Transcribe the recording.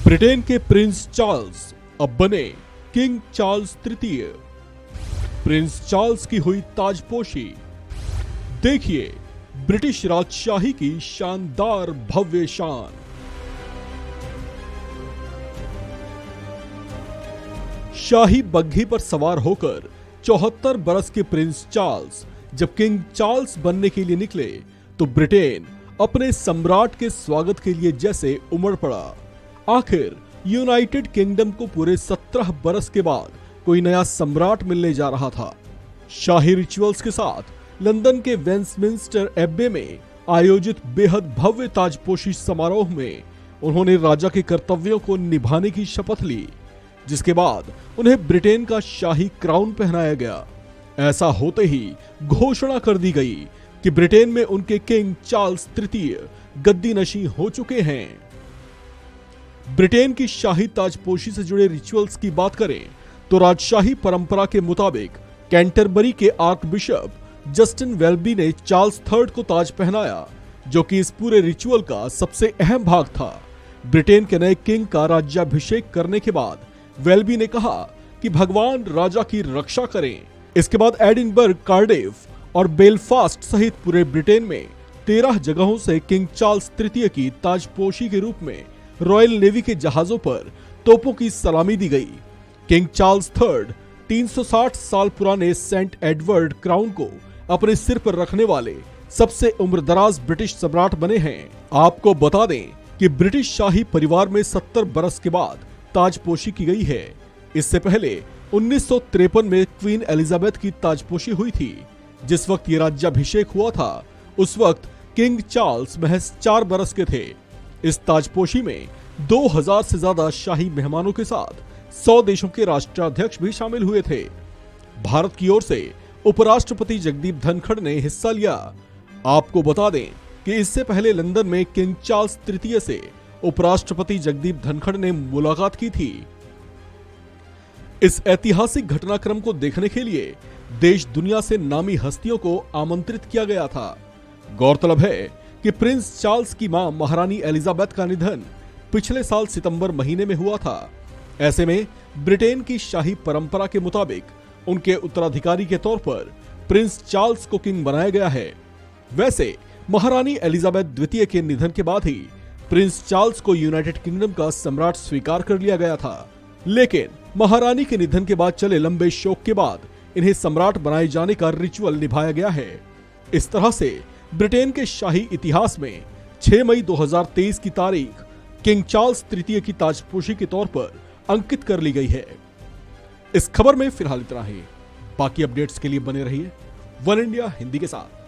Britain के Prince Charles अब बने किंग चार्ल्स तृतीय। प्रिंस चार्ल्स की हुई ताजपोशी। देखिए ब्रिटिश राजशाही की शानदार भव्य शान। शाही बग्घी पर सवार होकर 74 बरस के प्रिंस चार्ल्स जब किंग चार्ल्स बनने के लिए निकले तो ब्रिटेन अपने सम्राट के स्वागत के लिए जैसे उमड़ पड़ा। आखिर यूनाइटेड किंगडम को पूरे 17 बरस के बाद कोई नया सम्राट मिलने जा रहा था। शाही रिचुअल्स के साथ लंदन के वेस्टमिंस्टर एब्बे में आयोजित बेहद भव्य ताजपोशी समारोह में उन्होंने राजा के कर्तव्यों को निभाने की शपथ ली, जिसके बाद उन्हें ब्रिटेन का शाही क्राउन पहनाया गया। ऐसा होते ही घोषणा कर दी गई कि ब्रिटेन में उनके किंग चार्ल्स तृतीय गद्दी नशी हो चुके हैं। ब्रिटेन की शाही ताजपोशी से जुड़े रिचुअल्स की बात करें तो राजशाही परंपरा के मुताबिक कैंटरबरी के आर्क बिशप जस्टिन वेल्बी ने चार्ल्स थर्ड को ताज पहनाया, जो कि इस पूरे रिचुअल का सबसे अहम भाग था। ब्रिटेन के नए किंग का राज्याभिषेक करने के बाद वेल्बी ने कहा कि भगवान राजा की रक्षा करें। इसके बाद एडिनबर्ग, कार्डिफ और बेलफास्ट सहित पूरे ब्रिटेन में 13 जगहों से किंग चार्ल्स तृतीय की ताजपोशी के रूप में रॉयल नेवी के जहाजों पर तोपों की सलामी दी गई। किंग चार्ल्स थर्ड 360 साल पुराने सेंट एडवर्ड क्राउन को अपने सिर पर रखने वाले सबसे उम्रदराज ब्रिटिश सम्राट बने हैं। आपको बता दें कि ब्रिटिश शाही परिवार में 70 बरस के बाद ताजपोशी की गई है। इससे पहले 1953 में क्वीन एलिजाबेथ की ताजपोशी हुई थी। जिस वक्त ये राज्याभिषेक हुआ था उस वक्त किंग चार्ल्स महज 4 बरस के थे। इस ताजपोशी में 2000 से ज्यादा शाही मेहमानों के साथ 100 देशों के राष्ट्राध्यक्ष भी शामिल हुए थे। भारत की ओर से उपराष्ट्रपति जगदीप धनखड़ ने हिस्सा लिया। आपको बता दें कि इससे पहले लंदन में किंग चार्ल्स तृतीय से उपराष्ट्रपति जगदीप धनखड़ ने मुलाकात की थी। इस ऐतिहासिक घटनाक्रम को देखने के लिए देश दुनिया से नामी हस्तियों को आमंत्रित किया गया था। गौरतलब है कि प्रिंस चार्ल्स की मां महारानी एलिजाबेथ का निधन पिछले साल सितंबर महीने में हुआ था। ऐसे में ब्रिटेन की शाही परंपरा के मुताबिक उनके उत्तराधिकारी के तौर पर प्रिंस चार्ल्स को किंग बनाया गया है। वैसे महारानी एलिजाबेथ द्वितीय के निधन के बाद ही प्रिंस चार्ल्स को यूनाइटेड किंगडम का सम्राट स्वीकार कर लिया गया था, लेकिन महारानी के निधन के बाद चले लंबे शोक के बाद इन्हें सम्राट बनाए जाने का रिचुअल निभाया गया है। इस तरह से ब्रिटेन के शाही इतिहास में 6 मई 2023 की तारीख किंग चार्ल्स तृतीय की ताजपोशी के तौर पर अंकित कर ली गई है। इस खबर में फिलहाल इतना ही। बाकी अपडेट्स के लिए बने रहिए वन इंडिया हिंदी के साथ।